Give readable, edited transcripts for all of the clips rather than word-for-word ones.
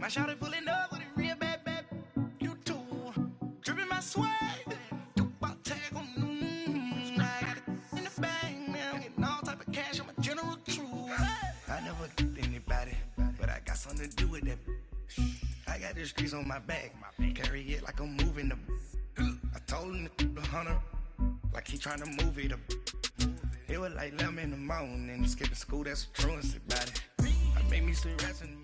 My shawty pulling up with a real bad, bad. You too. Dripping my swag. Tupac tag on. I got it in the bag, man. I'm getting all type of cash. I'm a general true. I never get anybody, but I got something to do with that. I got the streets on my back. Carry it like I'm moving the. I told him to 100, like he trying to move it up. It was like 11 in the morning, skipping school, that's a truancy about it. I made me some rest in the morning.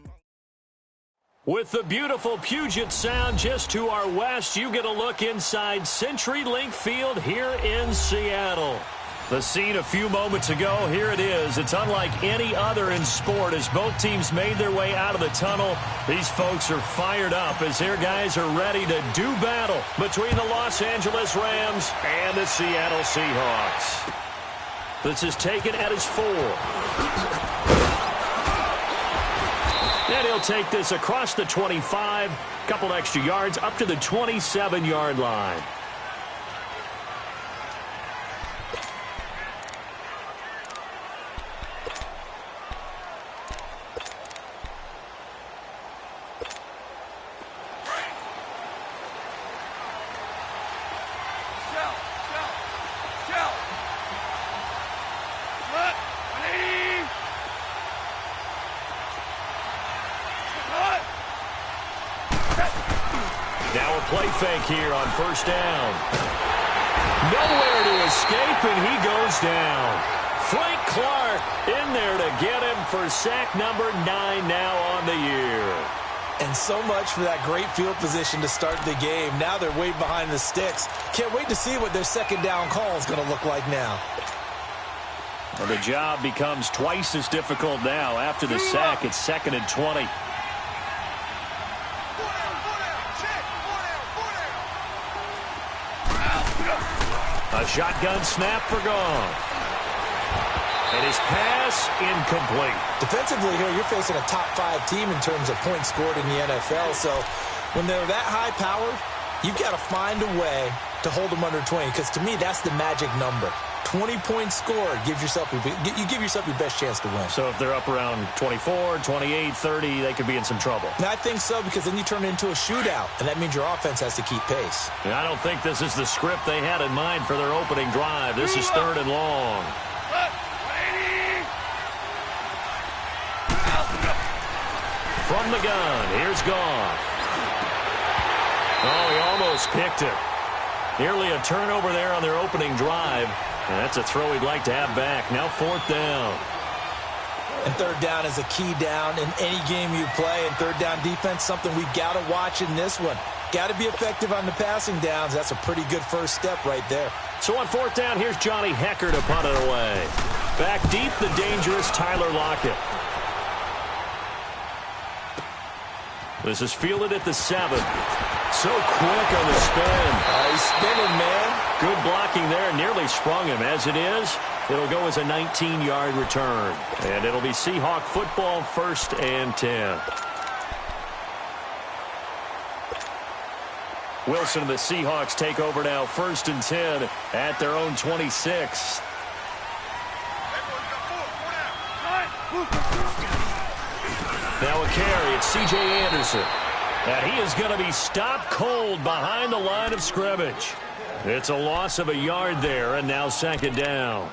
With the beautiful Puget Sound just to our west, you get a look inside CenturyLink Field here in Seattle. The scene a few moments ago, here it is. It's unlike any other in sport as both teams made their way out of the tunnel. These folks are fired up as their guys are ready to do battle between the Los Angeles Rams and the Seattle Seahawks. This is taken at his 4. And he'll take this across the 25, couple extra yards up to the 27-yard line. Now a play fake here on first down. Nowhere to escape, and he goes down. Frank Clark in there to get him for sack number 9 now on the year. And so much for that great field position to start the game. Now they're way behind the sticks. Can't wait to see what their second down call is going to look like now. Well, the job becomes twice as difficult now. After the sack, it's 2nd and 20. A shotgun snap for Gone. And his pass incomplete. Defensively here, you're facing a top 5 team in terms of points scored in the NFL. So when they're that high-powered, you've got to find a way to hold them under 20. Because to me, that's the magic number. 20 points scored, you give yourself your best chance to win. So if they're up around 24, 28, 30, they could be in some trouble. And I think so, because then you turn it into a shootout, and that means your offense has to keep pace. And I don't think this is the script they had in mind for their opening drive. This is 3rd and long. From the gun, here's Goff. Oh, he almost picked it. Nearly a turnover there on their opening drive. And that's a throw he'd like to have back. Now 4th down. And 3rd down is a key down in any game you play. And 3rd down defense, something we got to watch in this one. Got to be effective on the passing downs. That's a pretty good first step right there. So on 4th down, here's Johnny Hecker to punt it away. Back deep, the dangerous Tyler Lockett. This is fielded at the 7. So quick on the spin. He's spinning, man. Good blocking there. Nearly sprung him. As it is, it'll go as a 19-yard return. And it'll be Seahawk football, 1st and 10. Wilson and the Seahawks take over now, 1st and 10 at their own 26. Now a carry. It's C.J. Anderson. And he is going to be stopped cold behind the line of scrimmage. It's a loss of a yard there, and now 2nd down.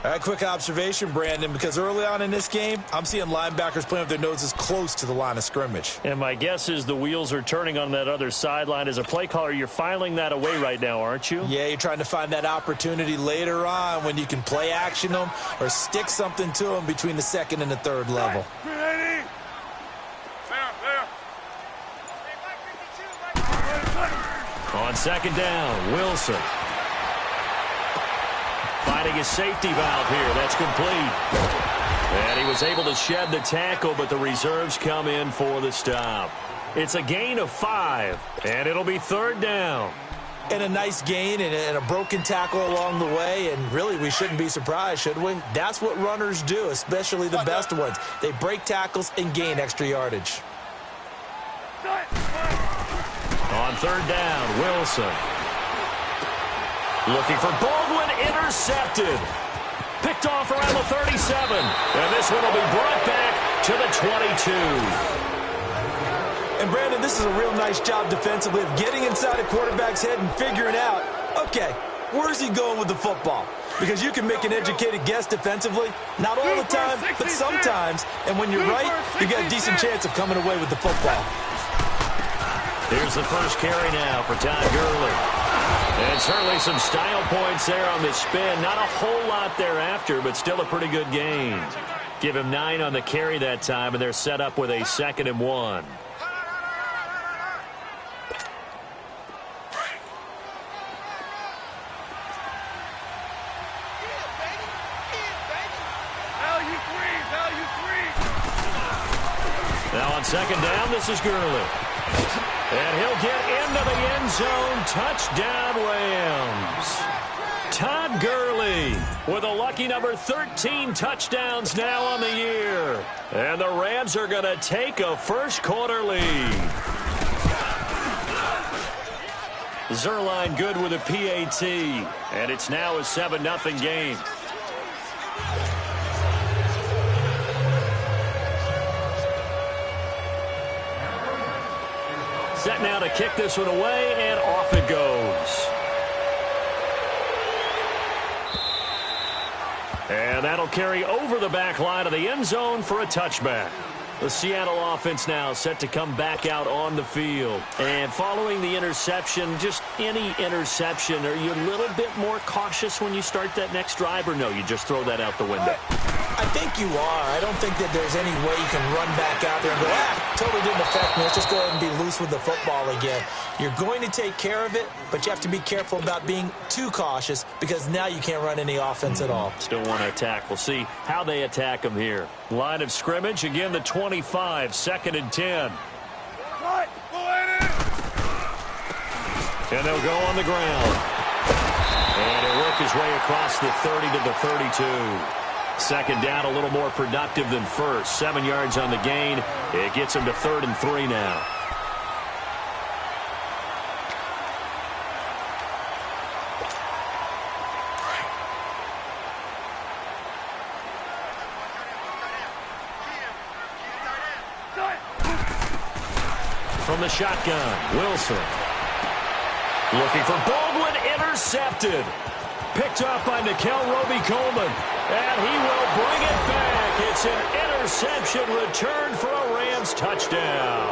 All right, quick observation, Brandon, because early on in this game, I'm seeing linebackers playing with their noses close to the line of scrimmage. And my guess is the wheels are turning on that other sideline. As a play caller, you're filing that away right now, aren't you? Yeah, you're trying to find that opportunity later on when you can play action them or stick something to them between the 2nd and the 3rd level. On 2nd down, Wilson. Finding his safety valve here. That's complete. And he was able to shed the tackle, but the reserves come in for the stop. It's a gain of 5, and it'll be 3rd down. And a nice gain and a broken tackle along the way, and really we shouldn't be surprised, should we? That's what runners do, especially the best ones. They break tackles and gain extra yardage. On 3rd down, Wilson. Looking for Baldwin, intercepted. Picked off around the 37. And this one will be brought back to the 22. And, Brandon, this is a real nice job defensively of getting inside a quarterback's head and figuring out, okay, where's he going with the football? Because you can make an educated guess defensively, not all the time, but sometimes. And when you're right, you got a decent chance of coming away with the football. Here's the first carry now for Todd Gurley. And certainly some style points there on the spin. Not a whole lot thereafter, but still a pretty good gain. Give him 9 on the carry that time, and they're set up with a 2nd and 1. Now on 2nd down, this is Gurley. And he'll get into the end zone. Touchdown, Rams. Todd Gurley with a lucky number 13 touchdowns now on the year. And the Rams are going to take a first-quarter lead. Zerline good with a PAT. And it's now a 7-0 game. Set now to kick this one away, and off it goes. And that'll carry over the back line of the end zone for a touchback. The Seattle offense now set to come back out on the field. And following the interception, just any interception, are you a little bit more cautious when you start that next drive, or no, you just throw that out the window? I think you are. I don't think that there's any way you can run back out there and go, totally didn't affect me. Let's just go ahead and be loose with the football again. You're going to take care of it, but you have to be careful about being too cautious because now you can't run any offense at all. Still want to attack. We'll see how they attack them here. Line of scrimmage, again the 25, 2nd and 10. And they'll go on the ground. And he'll work his way across the 30 to the 32. 2nd down, a little more productive than first. 7 yards on the gain. It gets him to 3rd and 3 now. From the shotgun, Wilson. Looking for Baldwin, intercepted. Picked off by Nickel Roby-Coleman. And he will bring it back. It's an interception returned for a Rams touchdown.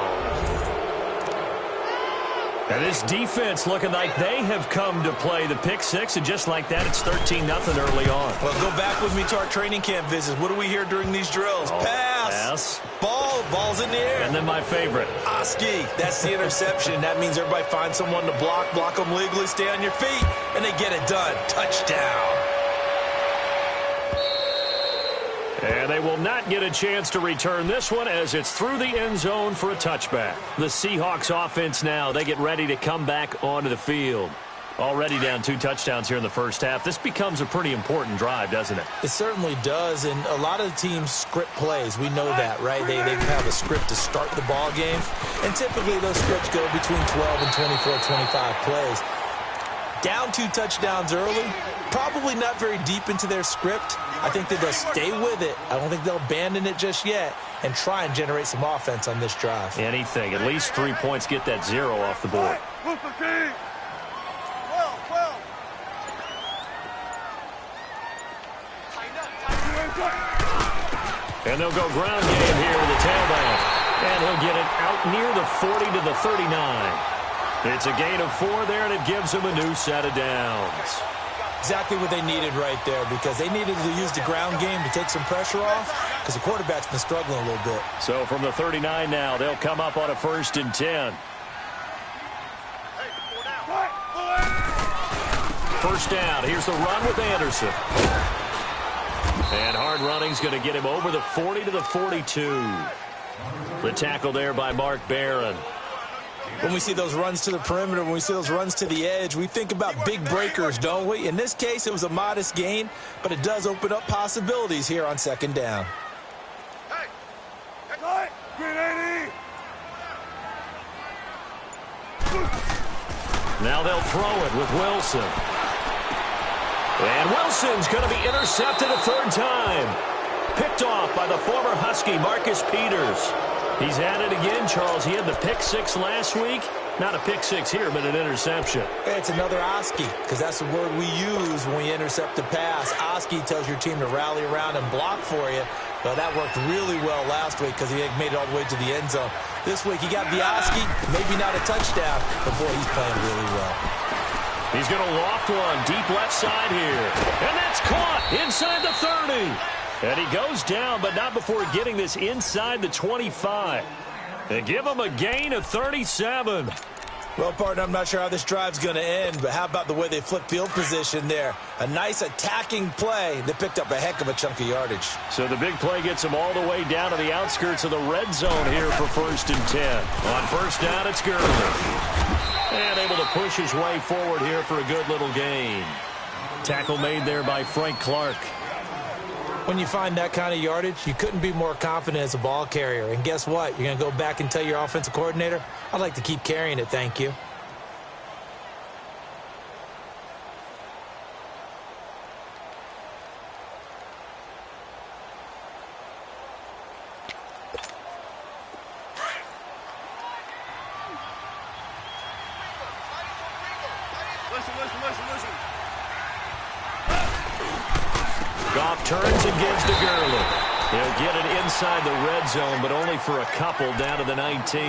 And this defense looking like they have come to play the pick six, and just like that, it's 13-0 early on. Well, go back with me to our training camp visits. What do we hear during these drills? Pass. Ball's in the air. And then my favorite. Oski, that's the interception. That means everybody finds someone to block them legally, stay on your feet, and they get it done. Touchdown. And they will not get a chance to return this one as it's through the end zone for a touchback. The Seahawks offense now, they get ready to come back onto the field. Already down 2 touchdowns here in the first half. This becomes a pretty important drive, doesn't it? It certainly does, and a lot of the teams script plays. We know that, right? They have a script to start the ball game, and typically those scripts go between 12 and 24, 25 plays. Down 2 touchdowns early, probably not very deep into their script. I think that they'll stay with it. I don't think they'll abandon it just yet and try and generate some offense on this drive. Anything. At least 3 points, get that 0 off the board. And they'll go ground game here to the tailback. And he'll get it out near the 40 to the 39. It's a gain of 4 there, and it gives them a new set of downs. Exactly what they needed right there, because they needed to use the ground game to take some pressure off because the quarterback's been struggling a little bit. So from the 39 now, they'll come up on a 1st and 10. First down. Here's the run with Anderson. And hard running's going to get him over the 40 to the 42. The tackle there by Mark Barron. When we see those runs to the perimeter, when we see those runs to the edge, we think about big breakers, don't we? In this case, it was a modest gain, but it does open up possibilities here on 2nd down. Now they'll throw it with Wilson. And Wilson's going to be intercepted a 3rd time. Picked off by the former Husky, Marcus Peters. He's at it again, Charles. He had the pick six last week. Not a pick six here, but an interception. It's another Oski, because that's the word we use when we intercept a pass. Oski tells your team to rally around and block for you. But that worked really well last week because he made it all the way to the end zone. This week he got the Oski, maybe not a touchdown, but boy, he's playing really well. He's going to loft one deep left side here. And that's caught inside the 30. And he goes down, but not before getting this inside the 25. They give him a gain of 37. Well, partner, I'm not sure how this drive's going to end, but how about the way they flip field position there? A nice attacking play that picked up a heck of a chunk of yardage. So the big play gets him all the way down to the outskirts of the red zone here for 1st and 10. On first down, it's Gurley. And able to push his way forward here for a good little gain. Tackle made there by Frank Clark. When you find that kind of yardage, you couldn't be more confident as a ball carrier. And guess what? You're going to go back and tell your offensive coordinator, I'd like to keep carrying it, thank you. Goff turns and gives to Gurley. He'll get it inside the red zone, but only for a couple down to the 19.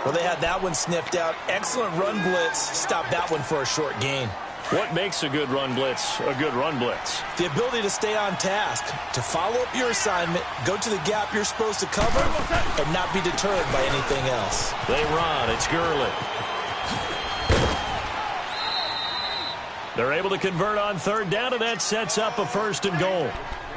Well, they had that one sniffed out. Excellent run blitz. Stopped that one for a short gain. What makes a good run blitz a good run blitz? The ability to stay on task, to follow up your assignment, go to the gap you're supposed to cover, and not be deterred by anything else. They run. It's Gurley. They're able to convert on third down, and that sets up a 1st and goal.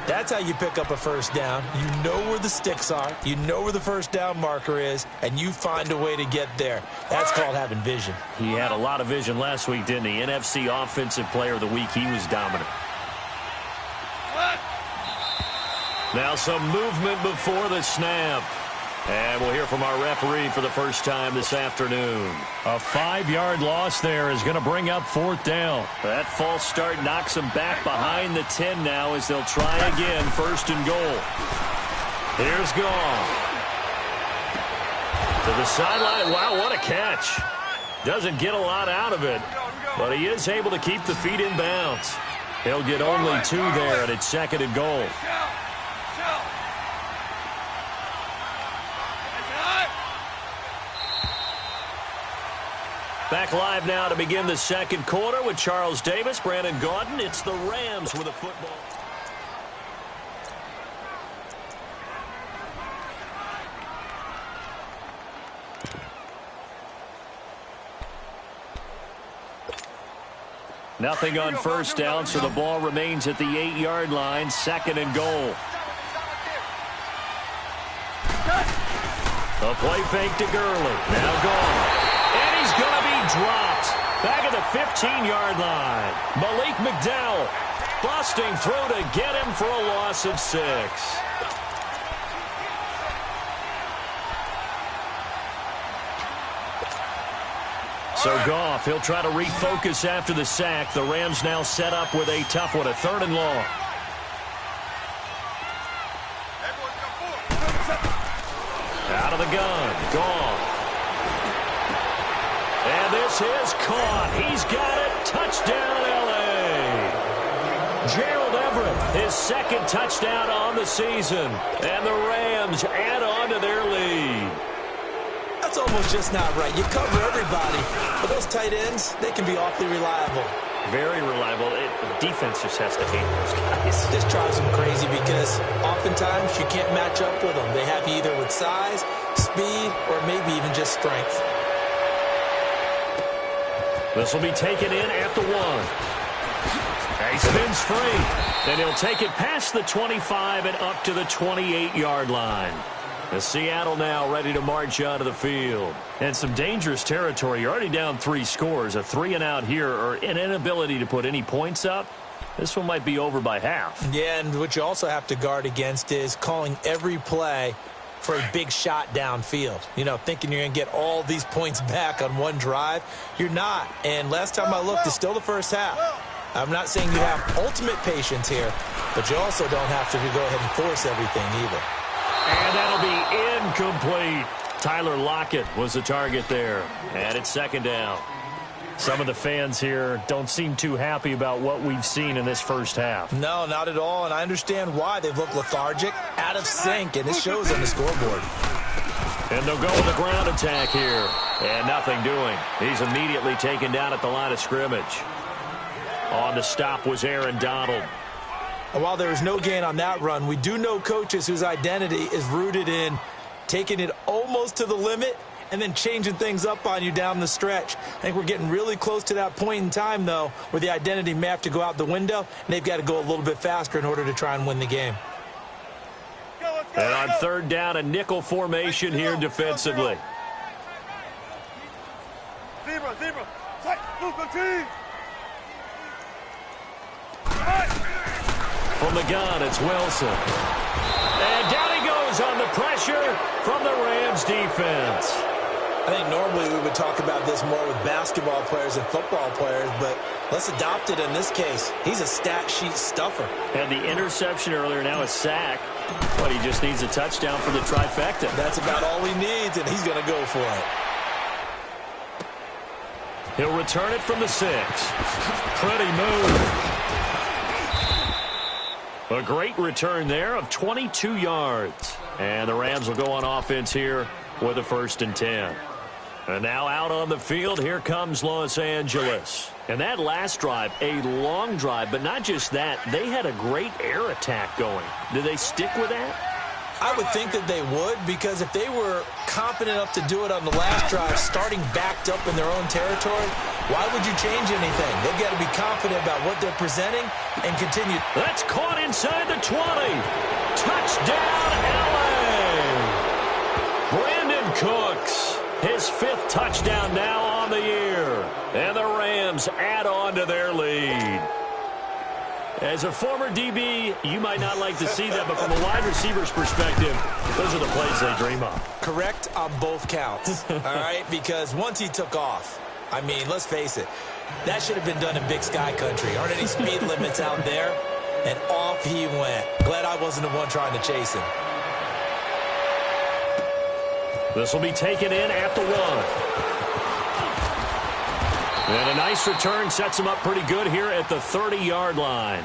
That's how you pick up a first down. You know where the sticks are. You know where the first down marker is, and you find a way to get there. That's called having vision. He had a lot of vision last week, didn't he? NFC Offensive Player of the Week. He was dominant. Now some movement before the snap. And we'll hear from our referee for the first time this afternoon. A 5-yard loss there is going to bring up 4th down. That false start knocks them back behind the 10 now as they'll try again, 1st and goal. Here's Goff. To the sideline. Wow, what a catch. Doesn't get a lot out of it, but he is able to keep the feet in bounds. He'll get only 2 there, and it's 2nd and goal. Back live now to begin the 2nd quarter with Charles Davis, Brandon Gaudin. It's the Rams with a football. Nothing on first down, so the ball remains at the 8-yard line, 2nd and goal. A play fake to Gurley. Now gone. And he's going to be dropped. Back at the 15-yard line. Malik McDowell busting through to get him for a loss of 6. So Goff, he'll try to refocus after the sack. The Rams now set up with a tough one, a 3rd and long. Out of the gun, Goff. And this is caught. He's got it. Touchdown, L.A. Gerald Everett, his 2nd touchdown on the season. And the Rams add on to their lead. That's almost just not right. You cover everybody. But those tight ends, they can be awfully reliable. Very reliable. The defense just has to hate those guys. This drives them crazy because oftentimes you can't match up with them. They have you either with size, speed, or maybe even just strength. This will be taken in at the 1. He spins free. And he'll take it past the 25 and up to the 28-yard line. The Seattle now ready to march out of the field. And some dangerous territory. You're already down 3 scores. A 3-and-out here or an inability to put any points up. This one might be over by half. Yeah, and what you also have to guard against is calling every play for a big shot downfield. You know, thinking you're going to get all these points back on one drive. You're not. And last time I looked, it's still the first half. I'm not saying you have ultimate patience here, but you also don't have to go ahead and force everything either. And that'll be incomplete. Tyler Lockett was the target there. And it's second down. Some of the fans here don't seem too happy about what we've seen in this first half. No, not at all, and I understand why. They've looked lethargic, out of sync, and it shows on the scoreboard. And they'll go with the ground attack here. And nothing doing. He's immediately taken down at the line of scrimmage. On the stop was Aaron Donald. And while there was no gain on that run, we do know coaches whose identity is rooted in taking it almost to the limit and then changing things up on you down the stretch. I think we're getting really close to that point in time, though, where the identity may have to go out the window, and they've got to go a little bit faster in order to try and win the game. And on third down, a nickel formation here defensively. From the gun, it's Wilson. And down he goes on the pressure from the Rams defense. I think normally we would talk about this more with basketball players and football players, but let's adopt it in this case. He's a stat sheet stuffer. Had the interception earlier, now a sack. But he just needs a touchdown for the trifecta. That's about all he needs, and he's going to go for it. He'll return it from the 6. Pretty move. A great return there of 22 yards. And the Rams will go on offense here with a 1st and 10. And now out on the field, here comes Los Angeles. And that last drive, a long drive, but not just that. They had a great air attack going. Do they stick with that? I would think that they would, because if they were confident enough to do it on the last drive, starting backed up in their own territory, why would you change anything? They've got to be confident about what they're presenting and continue. That's caught inside the 20. Touchdown, LA! Brandon Cooks, his 5th touchdown now on the year. And the Rams add on to their lead. As a former DB, you might not like to see that, but from a wide receiver's perspective, those are the plays they dream of. Correct on both counts, all right? Because once he took off, I mean, let's face it, that should have been done in Big Sky country. Aren't any speed limits out there? And off he went. Glad I wasn't the one trying to chase him. This will be taken in at the 1. And a nice return sets him up pretty good here at the 30-yard line.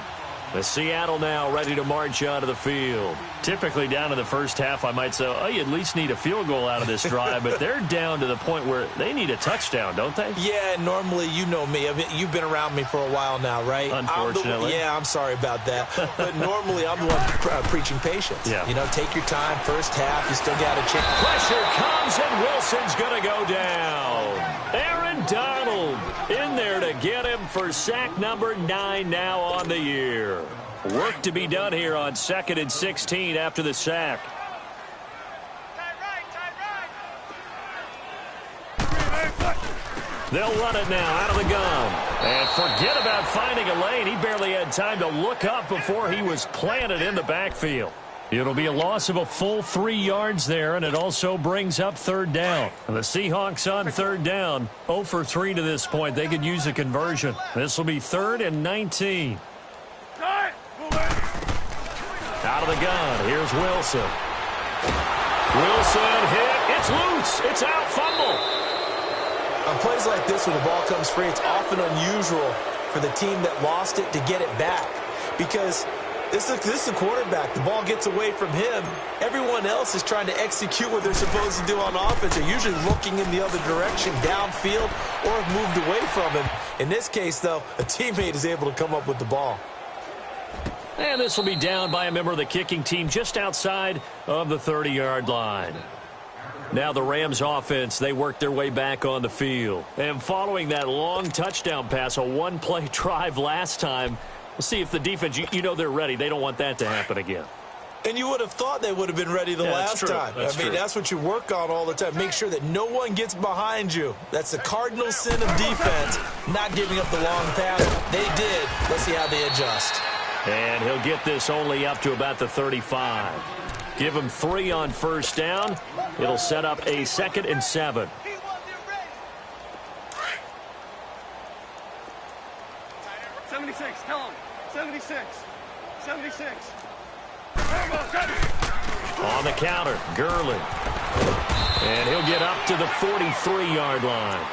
The Seattle now ready to march out of the field. Typically down in the first half, I might say, oh, you at least need a field goal out of this drive, but they're down to the point where they need a touchdown, don't they? Yeah, normally, you know me. I mean, you've been around me for a while now, right? Unfortunately. I'm sorry about that. But normally, I'm the one preaching patience. Yeah. You know, take your time, first half, you still got a chance. Pressure comes, and Wilson's going to go down. Aaron Donald in there to get him for sack number 9 now on the year. Work to be done here on 2nd and 16 after the sack. They'll run it now out of the gun. And forget about finding a lane. He barely had time to look up before he was planted in the backfield. It'll be a loss of a full 3 yards there, and it also brings up 3rd down. And the Seahawks on 3rd down, 0 for 3 to this point. They could use a conversion. This will be 3rd and 19. Out of the gun, here's Wilson. Wilson hit, it's loose, it's out, fumble. On plays like this, when the ball comes free, it's often unusual for the team that lost it to get it back. Because this is the quarterback. The ball gets away from him. Everyone else is trying to execute what they're supposed to do on offense. They're usually looking in the other direction, downfield, or have moved away from him. In this case, though, a teammate is able to come up with the ball. And this will be down by a member of the kicking team just outside of the 30-yard line. Now the Rams offense, they work their way back on the field. And following that long touchdown pass, a one-play drive last time, we'll see if the defense, you know they're ready. They don't want that to happen again. And you would have thought they would have been ready the last time. That's what you work on all the time. Make sure that no one gets behind you. That's the cardinal sin of defense, not giving up the long pass. They did. Let's see how they adjust. And he'll get this only up to about the 35. Give him 3 on 1st down. It'll set up a 2nd and 7. On the counter, Gurley. And he'll get up to the 43-yard line.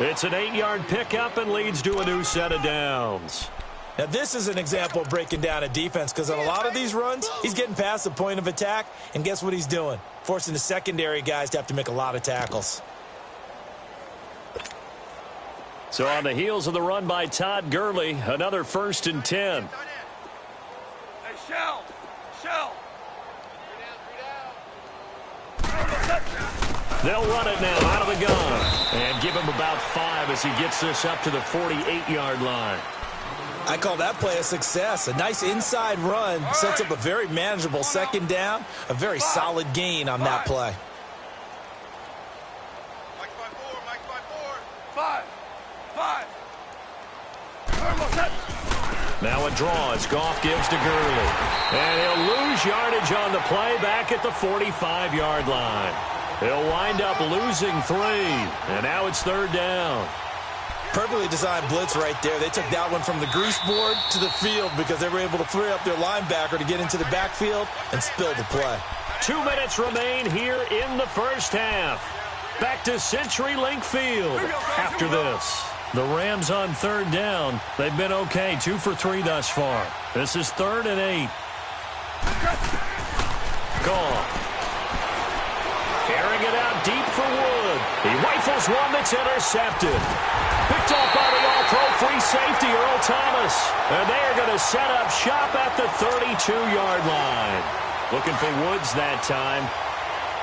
It's an 8-yard pickup and leads to a new set of downs. Now, this is an example of breaking down a defense because on a lot of these runs, he's getting past the point of attack, and guess what he's doing? Forcing the secondary guys to have to make a lot of tackles. So on the heels of the run by Todd Gurley, another 1st and 10. Hey, Shell. They'll run it now out of the gun and give him about 5 as he gets this up to the 48-yard line. I call that play a success. A nice inside run sets up a very manageable 2nd down, a very solid gain on that play. Mike by four. 5. Now a draw as Goff gives to Gurley. And he'll lose yardage on the play back at the 45-yard line. He'll wind up losing 3. And now it's 3rd down. Perfectly designed blitz right there. They took that one from the grease board to the field because they were able to free up their linebacker to get into the backfield and spill the play. 2 minutes remain here in the first half. Back to CenturyLink Field after this. The Rams on 3rd down. They've been okay, 2 for 3 thus far. This is 3rd and 8. Goff. Airing it out deep for Wood. He rifles one that's intercepted. Picked off by the all-pro free safety, Earl Thomas. And they are going to set up shop at the 32-yard line. Looking for Woods that time.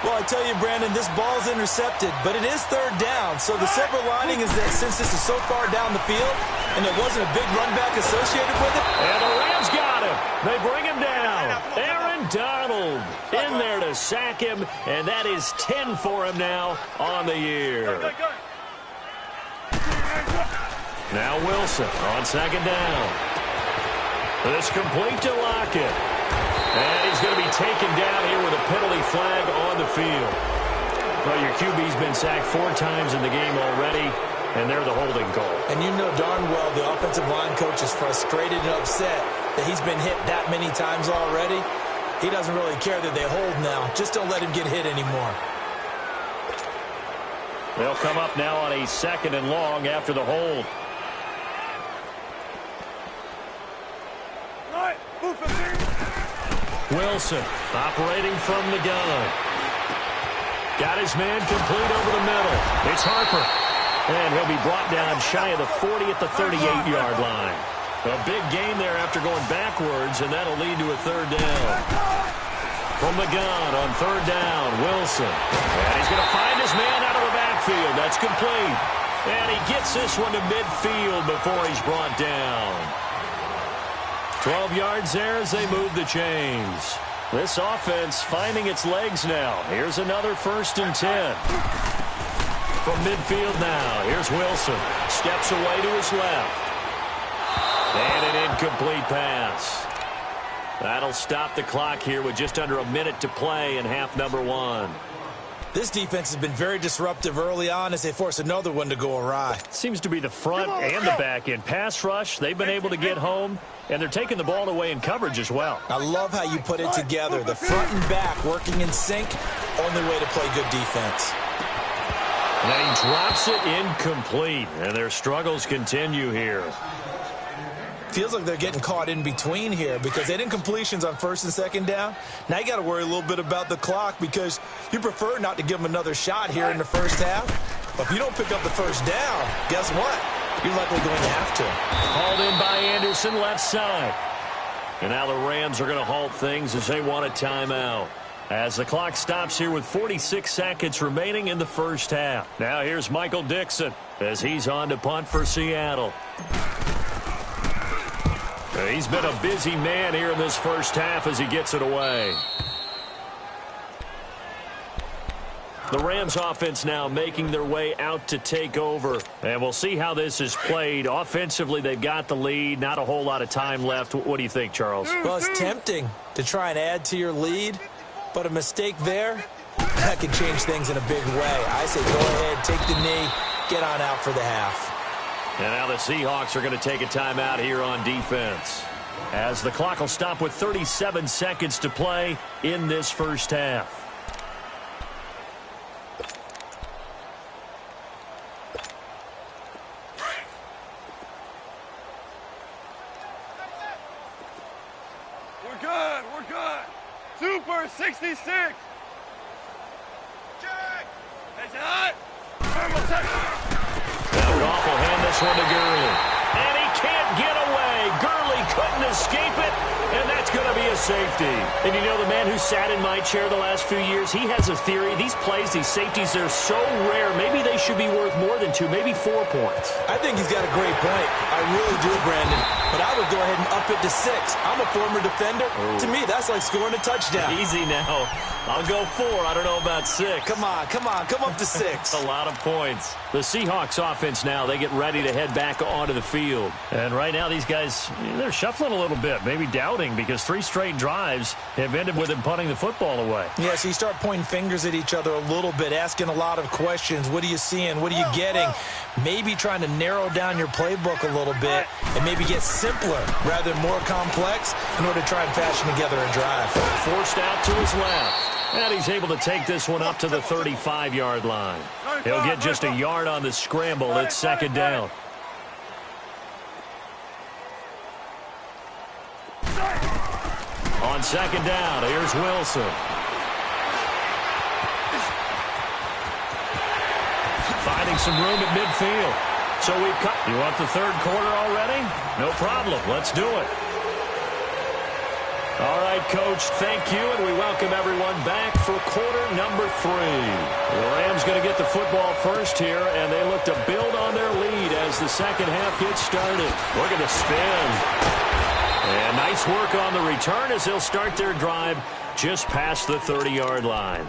Well, I tell you, Brandon, this ball's intercepted, but it is 3rd down. So the silver lining is that since this is so far down the field and there wasn't a big run back associated with it. And the Rams got him. They bring him down. Aaron Donald in there to sack him, and that is 10 for him now on the year. Now Wilson on 2nd down. This complete to Lockett. And he's going to be taken down here with a penalty flag on the field. Well, your QB's been sacked 4 times in the game already, and they're the holding call. And you know darn well the offensive line coach is frustrated and upset that he's been hit that many times already. He doesn't really care that they hold now. Just don't let him get hit anymore. They'll come up now on a 2nd and long after the hold. Wilson operating from the gun. Got his man complete over the middle. It's Harper. And he'll be brought down shy of the 40 at the 38-yard line. A big gain there after going backwards, and that'll lead to a 3rd down. From the gun on 3rd down, Wilson. And he's going to find his man out of the backfield. That's complete. And he gets this one to midfield before he's brought down. 12 yards there as they move the chains. This offense finding its legs now. Here's another 1st and 10. From midfield now, here's Wilson. Steps away to his left. And an incomplete pass. That'll stop the clock here with just under a minute to play in half number 1. This defense has been very disruptive early on as they force another one to go awry. Seems to be the front and the back end. Pass rush, they've been able to get home, and they're taking the ball away in coverage as well. I love how you put it together. The front and back working in sync, only way to play good defense. And then he drops it incomplete, and their struggles continue here. Feels like they're getting caught in between here because they didn't completions on 1st and 2nd down. Now you got to worry a little bit about the clock because you prefer not to give them another shot here in the first half. But if you don't pick up the 1st down, guess what? You're likely going to have to. Hauled in by Anderson, left side. And now the Rams are going to halt things as they want a timeout. As the clock stops here with 46 seconds remaining in the first half. Now here's Michael Dixon as he's on to punt for Seattle. He's been a busy man here in this first half as he gets it away. The Rams offense now making their way out to take over. And we'll see how this is played. Offensively, they've got the lead. Not a whole lot of time left. What do you think, Charles? Well, it's tempting to try and add to your lead. But a mistake there, that could change things in a big way. I say go ahead, take the knee, get on out for the half. And now the Seahawks are going to take a timeout here on defense. as the clock will stop with 37 seconds to play in this first half. We're good. We're good. Super 66. Jack. Hey, John. Now Goff will hand this one to Gurley. And he can't get away. Gurley couldn't escape it, and that's going to be a safety. And you know, the man who sat in my chair the last few years, he has a theory. These plays, these safeties, they're so rare. Maybe they should be worth more than 2, maybe 4 points. I think he's got a great point. I really do, Brandon. But I would go ahead and up it to 6. I'm a former defender. Ooh. To me, that's like scoring a touchdown. Easy now. I'll go 4. I don't know about 6. Come on. Come up to 6. That's a lot of points. The Seahawks offense now, they get ready to head back onto the field. And right now, these guys, they're shuffling a little bit, maybe doubting, because 3 straight drives have ended with them punting the football away. Yeah, so you start pointing fingers at each other a little bit, asking a lot of questions. What are you seeing? What are you getting? Maybe trying to narrow down your playbook a little bit and maybe get simpler rather than more complex in order to try and fashion together a drive. Forced out to his left. And he's able to take this one up to the 35-yard line. He'll get just a yard on the scramble. It's second down. On second down, here's Wilson. Finding some room at midfield. So we've cut. You want the third quarter already? No problem. Let's do it. All right, Coach, thank you, and we welcome everyone back for quarter number 3. The Rams going to get the football first here, and they look to build on their lead as the second half gets started. Look at the spin. And nice work on the return as they'll start their drive just past the 30-yard line.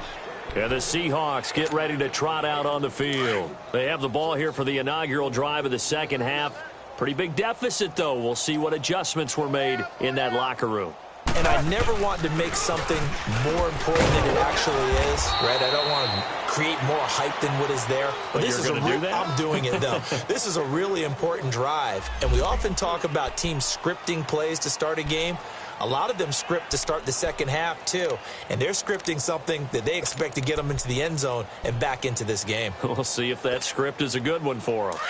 And the Seahawks get ready to trot out on the field. They have the ball here for the inaugural drive of the second half. Pretty big deficit, though. We'll see what adjustments were made in that locker room. And I never want to make something more important than it actually is, right? I don't want to create more hype than what is there. But this is do that? I'm doing it, though. This is a really important drive. And we often talk about teams scripting plays to start a game. A lot of them script to start the second half, too. And they're scripting something that they expect to get them into the end zone and back into this game. We'll see if that script is a good one for them.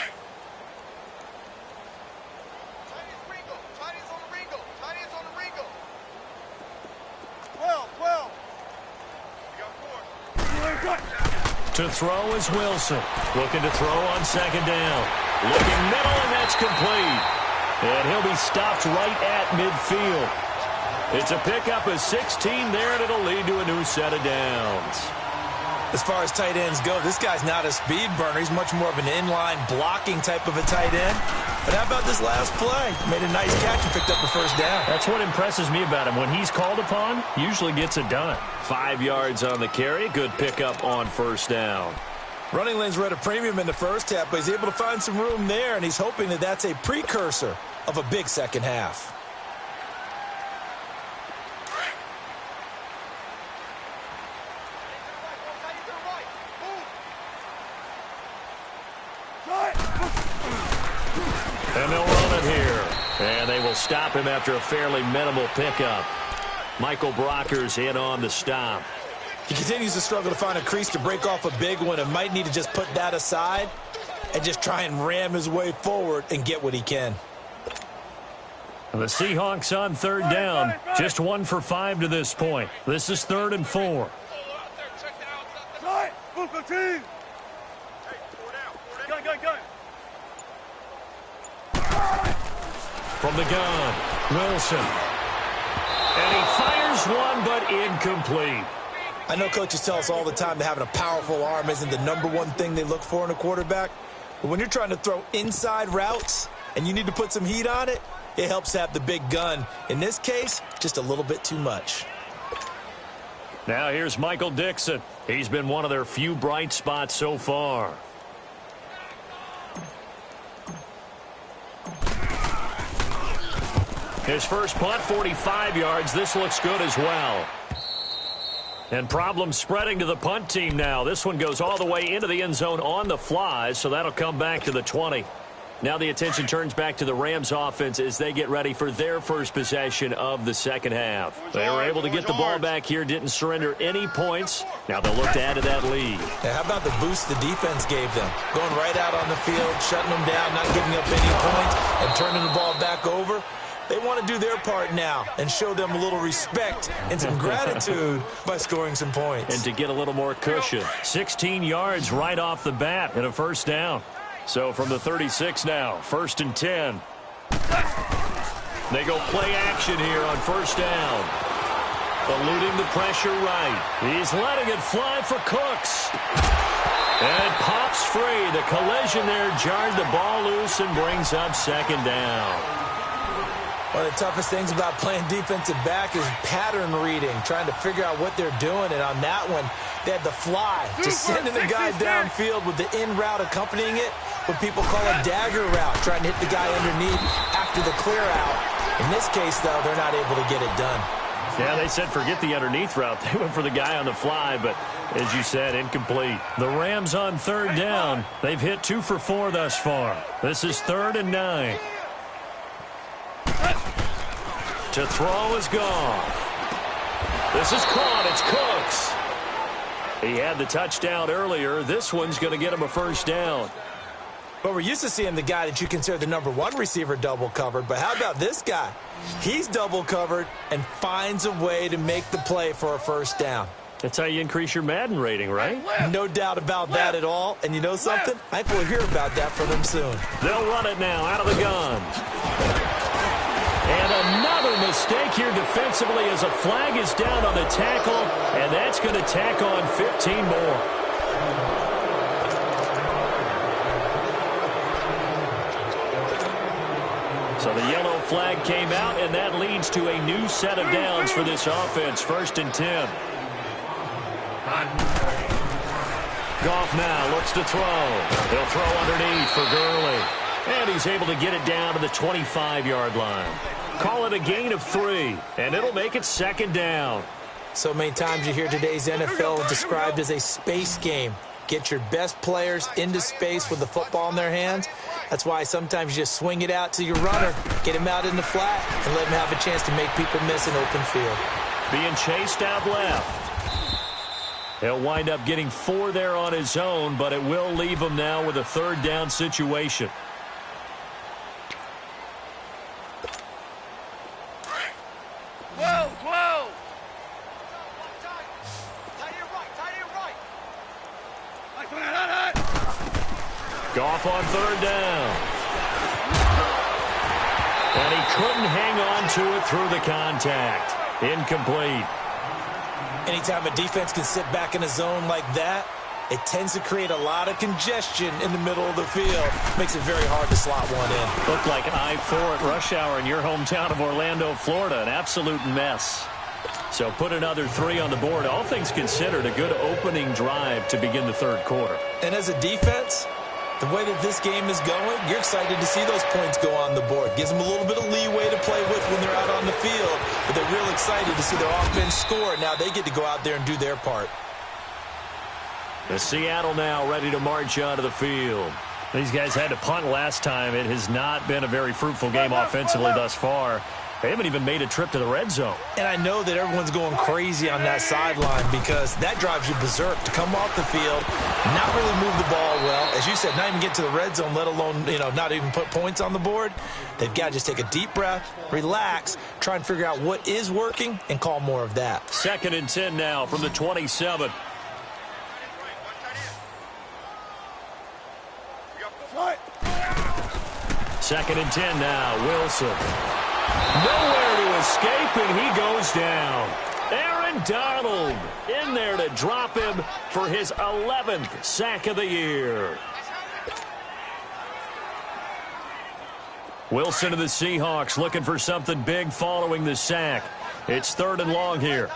To throw is Wilson. Looking to throw on second down. Looking middle, and that's complete. And he'll be stopped right at midfield. It's a pickup of 16 there, and it'll lead to a new set of downs. As far as tight ends go, this guy's not a speed burner. He's much more of an inline blocking type of a tight end. But how about this last play? Made a nice catch and picked up a first down. That's what impresses me about him. When he's called upon, usually gets it done. 5 yards on the carry. Good pickup on first down. Running lanes were at a premium in the first half, but he's able to find some room there, and he's hoping that that's a precursor of a big second half. And they'll run it here. And they will stop him after a fairly minimal pickup. Michael Brocker's in on the stop. He continues to struggle to find a crease to break off a big one and might need to just put that aside and just try and ram his way forward and get what he can. The Seahawks on third down. Just 1 for 5 to this point. This is 3rd and 4. From the gun, Wilson. And he fires one, but incomplete. I know coaches tell us all the time that having a powerful arm isn't the #1 thing they look for in a quarterback. But when you're trying to throw inside routes and you need to put some heat on it, it helps have the big gun. In this case, just a little bit too much. Now here's Michael Dixon. He's been one of their few bright spots so far. His first punt, 45 yards. This looks good as well. And problems spreading to the punt team now. This one goes all the way into the end zone on the fly, so that'll come back to the 20. Now the attention turns back to the Rams offense as they get ready for their first possession of the second half. They were able to get the ball back here, didn't surrender any points. Now they'll look to add to that lead. Yeah, how about the boost the defense gave them? Going right out on the field, shutting them down, not giving up any points, and turning the ball back over. They want to do their part now and show them a little respect and some gratitude by scoring some points. And to get a little more cushion. 16 yards right off the bat and a first down. So from the 36 now, 1st and 10. They go play action here on first down. Eluding the pressure right. He's letting it fly for Cooks. And pops free. The collision there jarred the ball loose and brings up second down. One of the toughest things about playing defensive back is pattern reading, trying to figure out what they're doing. And on that one, they had the fly, just sending the guy downfield with the in route accompanying it, what people call a dagger route, trying to hit the guy underneath after the clear out. In this case, though, they're not able to get it done. Yeah, they said forget the underneath route. They went for the guy on the fly, but as you said, incomplete. The Rams on third down. They've hit 2 for 4 thus far. This is 3rd and 9. To throw is Goff. This is caught. It's Cooks. He had the touchdown earlier. This one's going to get him a first down. But we're used to seeing the guy that you consider the number 1 receiver double covered. But how about this guy? He's double covered and finds a way to make the play for a first down. That's how you increase your Madden rating, right? No doubt about that at all. And you know something? I think we'll hear about that from him soon. They'll run it now out of the gun. And another mistake here defensively as a flag is down on the tackle, and that's going to tack on 15 more. So the yellow flag came out, and that leads to a new set of downs for this offense. 1st and 10. Goff now looks to throw. He'll throw underneath for Gurley. And he's able to get it down to the 25-yard line. Call it a gain of 3, and it'll make it 2nd down. So many times you hear today's NFL described as a space game. Get your best players into space with the football in their hands. That's why sometimes you just swing it out to your runner, get him out in the flat, and let him have a chance to make people miss an open field. Being chased out left. He'll wind up getting 4 there on his own, but it will leave him now with a 3rd down situation. Goff on 3rd down. And he couldn't hang on to it through the contact. Incomplete. Anytime a defense can sit back in a zone like that, it tends to create a lot of congestion in the middle of the field. Makes it very hard to slot one in. Looked like I-4 at rush hour in your hometown of Orlando, Florida. An absolute mess. So put another 3 on the board. All things considered, a good opening drive to begin the 3rd quarter. And as a defense, the way that this game is going, you're excited to see those points go on the board. Gives them a little bit of leeway to play with when they're out on the field. But they're real excited to see their offense score. Now they get to go out there and do their part. The Seattle now ready to march onto the field. These guys had to punt last time. It has not been a very fruitful game offensively thus far. They haven't even made a trip to the red zone. And I know that everyone's going crazy on that sideline because that drives you berserk to come off the field, not really move the ball well. As you said, not even get to the red zone, let alone, not even put points on the board. They've got to just take a deep breath, relax, try and figure out what is working and call more of that. 2nd and 10 now from the 27. Second and 10 now. Wilson. Nowhere to escape, and he goes down. Aaron Donald in there to drop him for his 11th sack of the year. Wilson of the Seahawks looking for something big following the sack. It's 3rd and long here.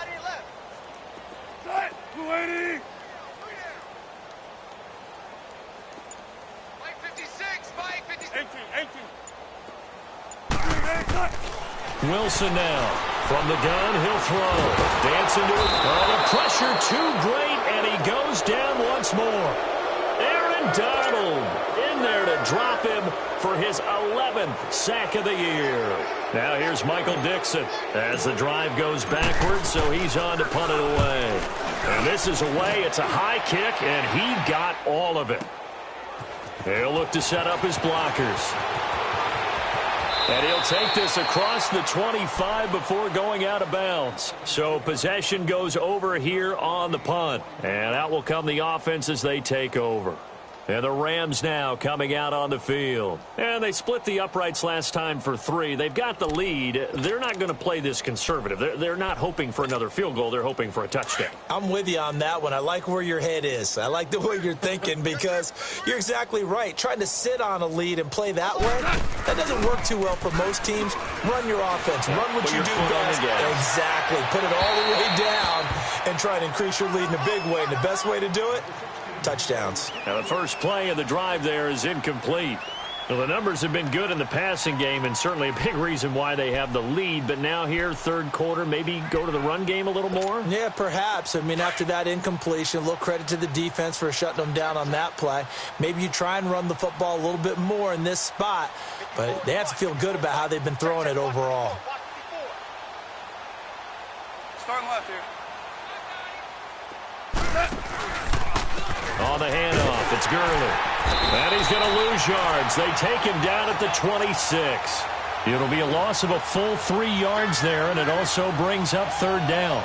Wilson now from the gun, he'll throw. Dancing to it. Oh, the pressure too great, and he goes down once more. Aaron And Donald in there to drop him for his 11th sack of the year. Now here's Michael Dixon as the drive goes backwards, so he's on to punt it away. And this is away. It's a high kick, and he got all of it. He'll look to set up his blockers. And he'll take this across the 25 before going out of bounds. So possession goes over here on the punt. And out will come the offense as they take over. And the Rams now coming out on the field. And they split the uprights last time for 3. They've got the lead. They're not going to play this conservative. They're not hoping for another field goal. They're hoping for a touchdown. I'm with you on that one. I like where your head is. I like the way you're thinking because you're exactly right. Trying to sit on a lead and play that way, that doesn't work too well for most teams. Run your offense. Run what you do best. Exactly. Put it all the way down and try and increase your lead in a big way. And the best way to do it? Touchdowns. Now the first play of the drive there is incomplete. Well, the numbers have been good in the passing game and certainly a big reason why they have the lead. But now here, third quarter, maybe go to the run game a little more? Yeah, perhaps. I mean, after that incompletion, a little credit to the defense for shutting them down on that play. Maybe you try and run the football a little bit more in this spot. But they have to feel good about how they've been throwing it overall. Starting left here. On the handoff, it's Gurley. And he's going to lose yards. They take him down at the 26. It'll be a loss of a full 3 yards there, and it also brings up third down.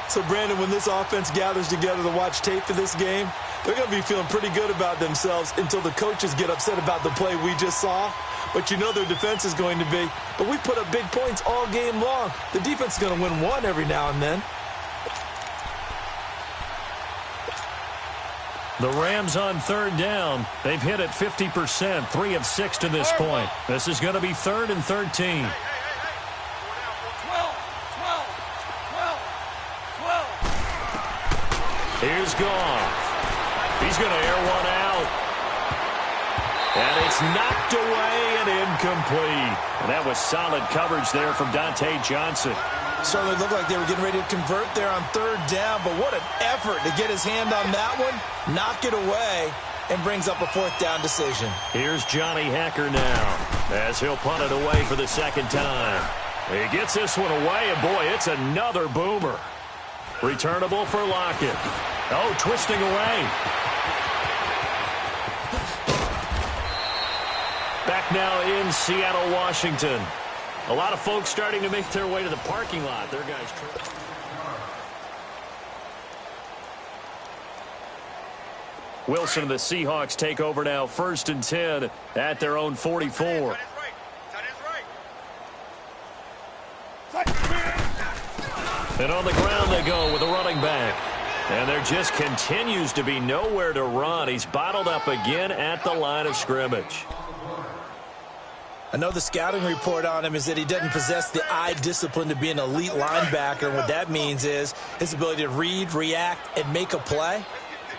So, Brandon, when this offense gathers together to watch tape for this game, they're going to be feeling pretty good about themselves until the coaches get upset about the play we just saw. But you know their defense is going to be. But we put up big points all game long. The defense is going to win one every now and then. The Rams on third down. They've hit it 50%, 3 of 6 to this point. This is going to be 3rd and 13. Here's Goff. He's going to air one out. And it's knocked away and incomplete. And that was solid coverage there from Dante Johnson. Certainly looked like they were getting ready to convert there on third down, but what an effort to get his hand on that one, knock it away, and brings up a 4th down decision. Here's Johnny Hacker now as he'll punt it away for the second time. He gets this one away, and boy, it's another boomer. Returnable for Lockett. Oh, twisting away. Back now in Seattle, Washington. A lot of folks starting to make their way to the parking lot. Their guys. Wilson and the Seahawks take over now, 1st and 10 at their own 44. And on the ground they go with a running back. And there just continues to be nowhere to run. He's bottled up again at the line of scrimmage. I know the scouting report on him is that he doesn't possess the eye discipline to be an elite linebacker. And what that means is his ability to read, react, and make a play.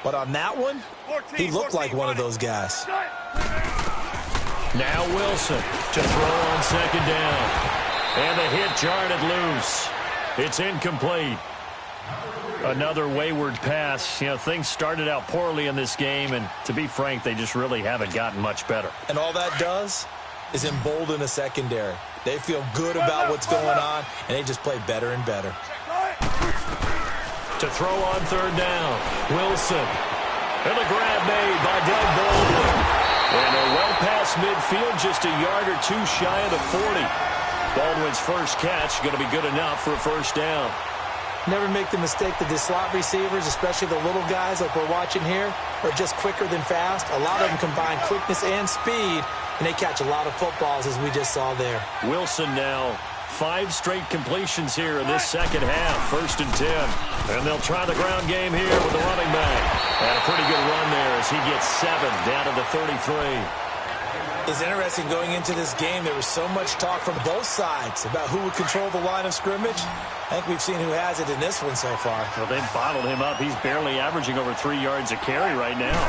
But on that one, he looked like one of those guys. Now Wilson to throw on second down. And the hit jarred it loose. It's incomplete. Another wayward pass. You know, things started out poorly in this game, and to be frank, they just really haven't gotten much better. And all that does is embolden a secondary. They feel good about what's going on, and they just play better and better. To throw on third down, Wilson. And the grab made by Doug Baldwin. And they're well past midfield, just a yard or 2 shy of the 40. Baldwin's first catch going to be good enough for a first down. Never make the mistake that the slot receivers, especially the little guys like we're watching here, are just quicker than fast. A lot of them combine quickness and speed, and they catch a lot of footballs, as we just saw there. Wilson now, 5 straight completions here in this second half. 1st and 10. And they'll try the ground game here with the running back. And a pretty good run there as he gets 7 down to the 33. It's interesting going into this game. There was so much talk from both sides about who would control the line of scrimmage. I think we've seen who has it in this one so far. Well, they've bottled him up. He's barely averaging over 3 yards a carry right now.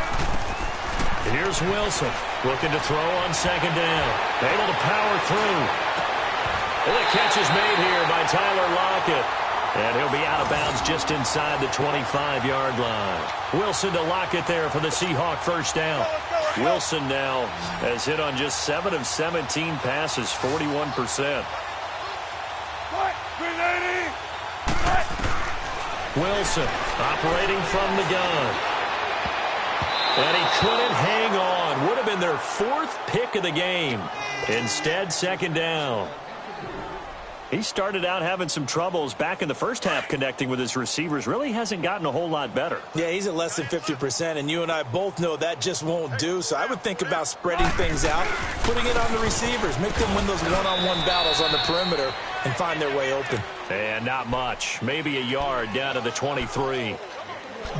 Here's Wilson looking to throw on second down. Able to power through. And the catch is made here by Tyler Lockett. And he'll be out of bounds just inside the 25-yard line. Wilson to lock it there for the Seahawk first down. Wilson now has hit on just 7 of 17 passes, 41%. Wilson operating from the gun. And he couldn't hang on. Would have been their 4th pick of the game. Instead, second down. He started out having some troubles back in the first half connecting with his receivers. Really hasn't gotten a whole lot better. Yeah, he's at less than 50%, and you and I both know that just won't do. So I would think about spreading things out, putting it on the receivers, make them win those one-on-one battles on the perimeter and find their way open. And not much. Maybe a yard down to the 23.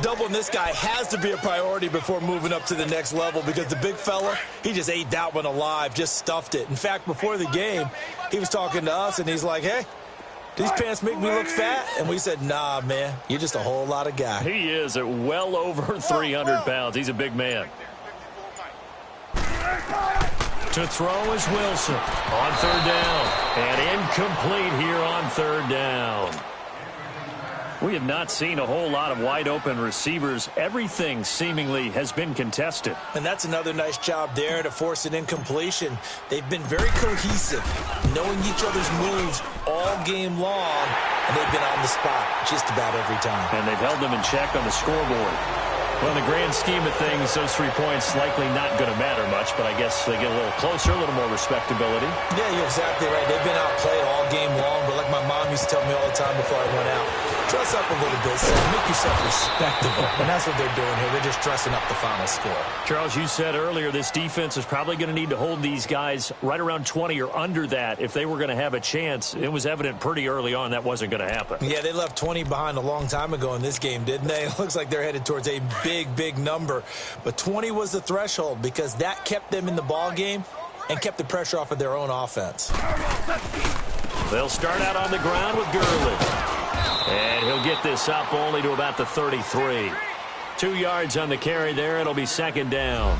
Doubling this guy has to be a priority before moving up to the next level because the big fella, he just ate that one alive, just stuffed it. In fact, before the game, he was talking to us, and he's like, hey, these pants make me look fat? And we said, nah, man, you're just a whole lot of guy. He is at well over 300 pounds. He's a big man. To throw is Wilson on third down. And incomplete here on third down. We have not seen a whole lot of wide-open receivers. Everything seemingly has been contested. And that's another nice job there to force an incompletion. They've been very cohesive, knowing each other's moves all game long, and they've been on the spot just about every time. And they've held them in check on the scoreboard. Well, in the grand scheme of things, those 3 points likely not going to matter much, but I guess they get a little closer, a little more respectability. Yeah, you're exactly right. They've been outplayed all game long, but like my mom used to tell me all the time before I went out, dress up a little bit, son. Make yourself respectable. And that's what they're doing here. They're just dressing up the final score. Charles, you said earlier this defense is probably going to need to hold these guys right around 20 or under that if they were going to have a chance. It was evident pretty early on that wasn't going to happen. Yeah, they left 20 behind a long time ago in this game, didn't they? It looks like they're headed towards a big number. But 20 was the threshold because that kept them in the ball game and kept the pressure off of their own offense. They'll start out on the ground with Gurley. And he'll get this up only to about the 33. 2 yards on the carry there. It'll be second down.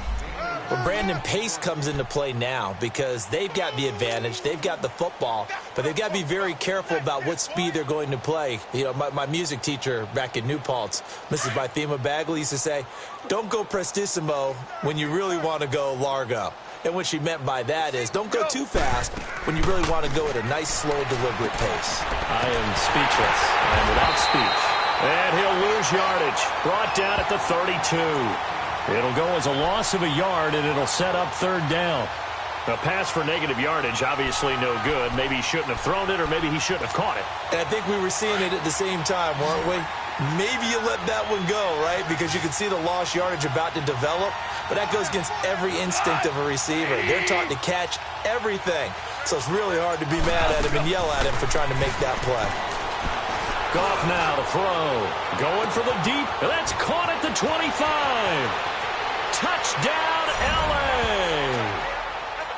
Well, Brandon, pace comes into play now because they've got the advantage. They've got the football, but they've got to be very careful about what speed they're going to play. You know, my music teacher back in New Paltz, Mrs. Bythema Bagley, used to say, don't go prestissimo when you really want to go largo. And what she meant by that is don't go too fast when you really want to go at a nice, slow, deliberate pace. I am speechless. I am without speech. And he'll lose yardage. Brought down at the 32. It'll go as a loss of a yard, and it'll set up third down. A pass for negative yardage, obviously no good. Maybe he shouldn't have thrown it, or maybe he shouldn't have caught it. And I think we were seeing it at the same time, weren't we? Maybe you let that one go, right? Because you can see the lost yardage about to develop. But that goes against every instinct of a receiver. They're taught to catch everything. So it's really hard to be mad at him and yell at him for trying to make that play. Goff now to throw. Going for the deep. That's caught at the 25. Touchdown, L.A.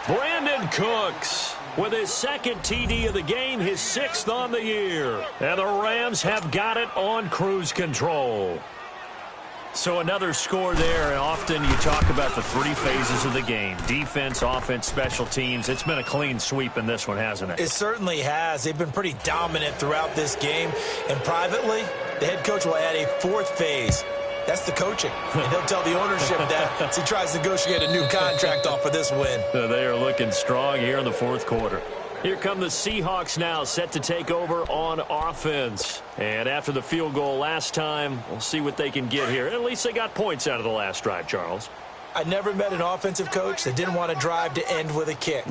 Brandon Cooks with his second TD of the game, his 6th on the year. And the Rams have got it on cruise control. So another score there, and often you talk about the 3 phases of the game. Defense, offense, special teams. It's been a clean sweep in this one, hasn't it? It certainly has. They've been pretty dominant throughout this game. And privately, the head coach will add a 4th phase. That's the coaching. And he'll tell the ownership that as he tries to negotiate a new contract off of this win. They are looking strong here in the 4th quarter. Here come the Seahawks now, set to take over on offense. And after the field goal last time, we'll see what they can get here. At least they got points out of the last drive, Charles. I never met an offensive coach that didn't want a drive to end with a kick.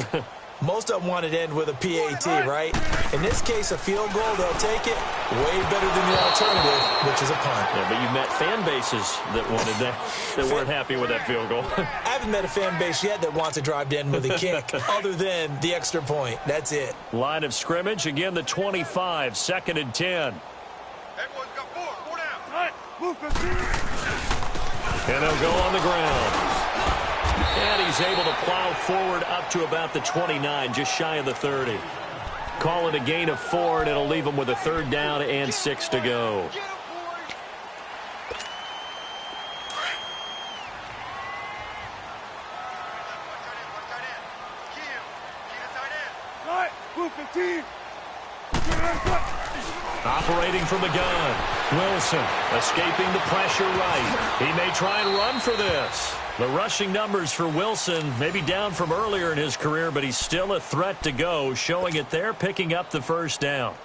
Most of them wanted to end with a PAT, right? In this case, a field goal, they'll take it. Way better than the alternative, which is a punt. Yeah, but you've met fan bases that wanted that weren't happy with that field goal. I haven't met a fan base yet that wants a drive to end with a kick, other than the extra point. That's it. Line of scrimmage, again the 25, 2nd and 10. Everyone's got 4 down. And they'll go on the ground. And he's able to plow forward up to about the 29, just shy of the 30. Call it a gain of 4, and it'll leave him with a 3rd down and 6 to go. Operating from the gun. Wilson escaping the pressure right. He may try and run for this. The rushing numbers for Wilson may be down from earlier in his career, but he's still a threat to go, showing it there, picking up the first down.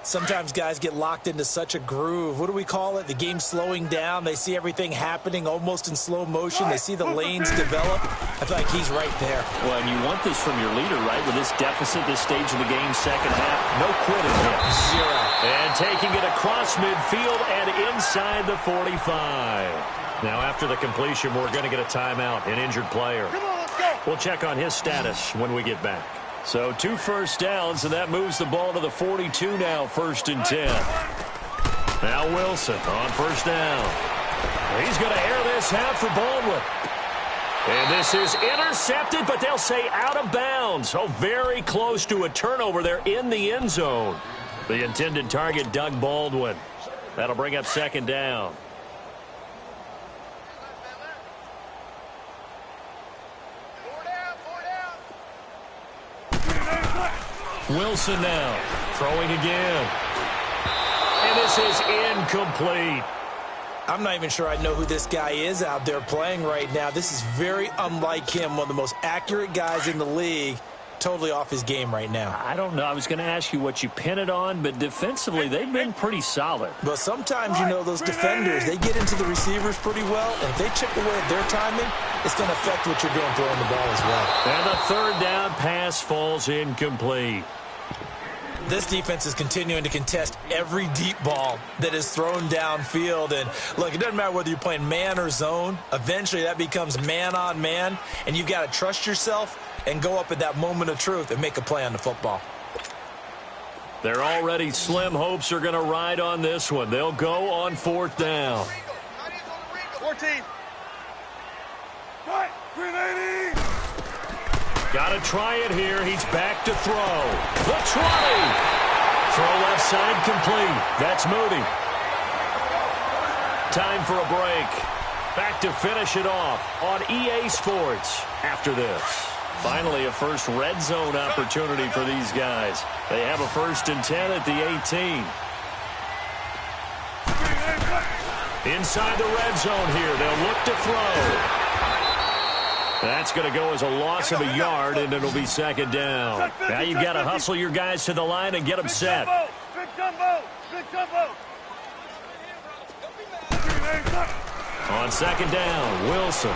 Sometimes guys get locked into such a groove. What do we call it? The game's slowing down. They see everything happening almost in slow motion. They see the lanes develop. I feel like he's right there. Well, and you want this from your leader, right? With this deficit, this stage of the game, second half, no quitting here. Zero. And taking it across midfield and inside the 45. Now, after the completion, we're going to get a timeout, an injured player. Come on, let's go. We'll check on his status when we get back. So 2 first downs, and that moves the ball to the 42 now, 1st and 10. Now Wilson on first down. He's going to air this out for Baldwin. And this is intercepted, but they'll say out of bounds. Oh, very close to a turnover there in the end zone. The intended target, Doug Baldwin. That'll bring up 2nd down. Wilson now throwing again. And this is incomplete. I'm not even sure I know who this guy is out there playing right now. This is very unlike him, one of the most accurate guys in the league. Totally off his game right now. I don't know. I was going to ask you what you pin it on, but defensively, they've been pretty solid. But sometimes, you know, those defenders, they get into the receivers pretty well, and if they chip away at their timing, it's going to affect what you're doing throwing the ball as well. And the 3rd down pass falls incomplete. This defense is continuing to contest every deep ball that is thrown downfield. And, look, it doesn't matter whether you're playing man or zone. Eventually, that becomes man on man, and you've got to trust yourself and go up at that moment of truth and make a play on the football. Their already slim hopes are going to ride on this one. They'll go on 4th down. 14. Cut. 380. Got to try it here. He's back to throw. The 20. Throw left side complete. That's Moody. Time for a break. Back to finish it off on EA Sports after this. Finally, a first red zone opportunity for these guys. They have a 1st and 10 at the 18. Inside the red zone here. They'll look to throw. That's going to go as a loss of a yard, and it'll be 2nd down. Now you've got to hustle your guys to the line and get them set. Big jumbo. Big jumbo. On 2nd down, Wilson.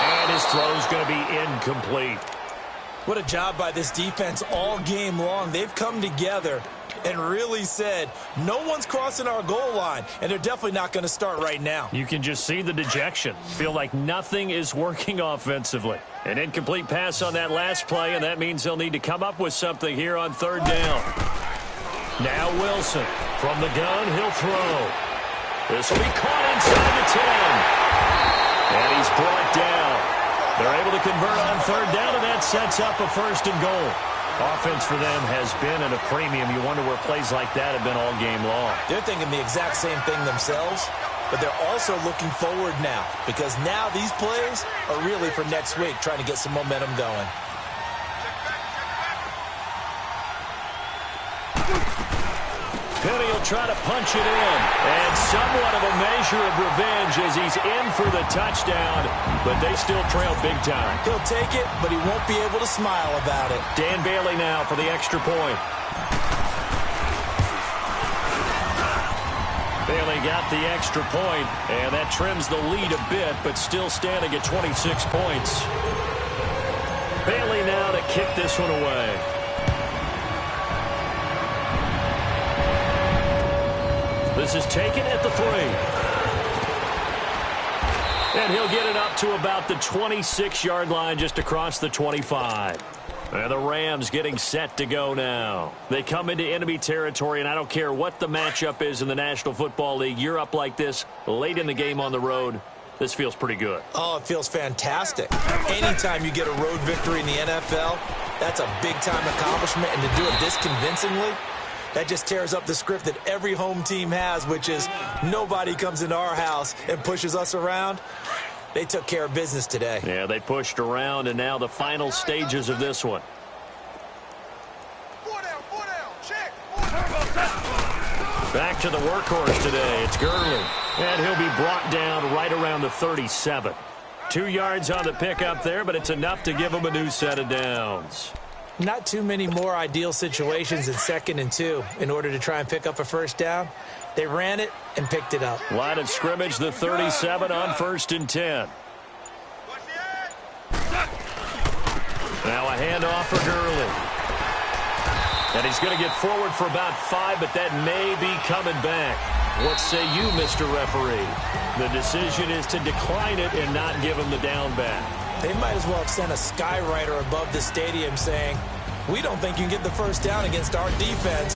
And his throw's going to be incomplete. What a job by this defense all game long. They've come together and really said, no one's crossing our goal line, and they're definitely not going to start right now. You can just see the dejection. Feel like nothing is working offensively. An incomplete pass on that last play, and that means they'll need to come up with something here on 3rd down. Now Wilson. From the gun, he'll throw. This will be caught inside the 10. And he's brought down. They're able to convert on 3rd down, and that sets up a 1st and goal. Offense for them has been at a premium. You wonder where plays like that have been all game long. They're thinking the exact same thing themselves, but they're also looking forward now because now these plays are really for next week, trying to get some momentum going. Penny will try to punch it in. And somewhat of a measure of revenge as he's in for the touchdown, but they still trail big time. He'll take it, but he won't be able to smile about it. Dan Bailey now for the extra point. Bailey got the extra point, and that trims the lead a bit, but still standing at 26 points. Bailey now to kick this one away. This is taken at the 3. And he'll get it up to about the 26-yard line just across the 25. And the Rams getting set to go now. They come into enemy territory, and I don't care what the matchup is in the National Football League. You're up like this late in the game on the road. This feels pretty good. Oh, it feels fantastic. Anytime you get a road victory in the NFL, that's a big-time accomplishment. And to do it this convincingly, that just tears up the script that every home team has, which is nobody comes into our house and pushes us around. They took care of business today. Yeah, they pushed around, and now the final stages of this one. Back to the workhorse today. It's Gurley. And he'll be brought down right around the 37. 2 yards on the pickup there, but it's enough to give him a new set of downs. Not too many more ideal situations in 2nd and 2 in order to try and pick up a first down. They ran it and picked it up. Line of scrimmage, the 37 on 1st and 10. Now a handoff for Gurley. And he's going to get forward for about 5, but that may be coming back. What say you, Mr. Referee? The decision is to decline it and not give him the down back. They might as well have sent a skywriter above the stadium saying, we don't think you can get the first down against our defense.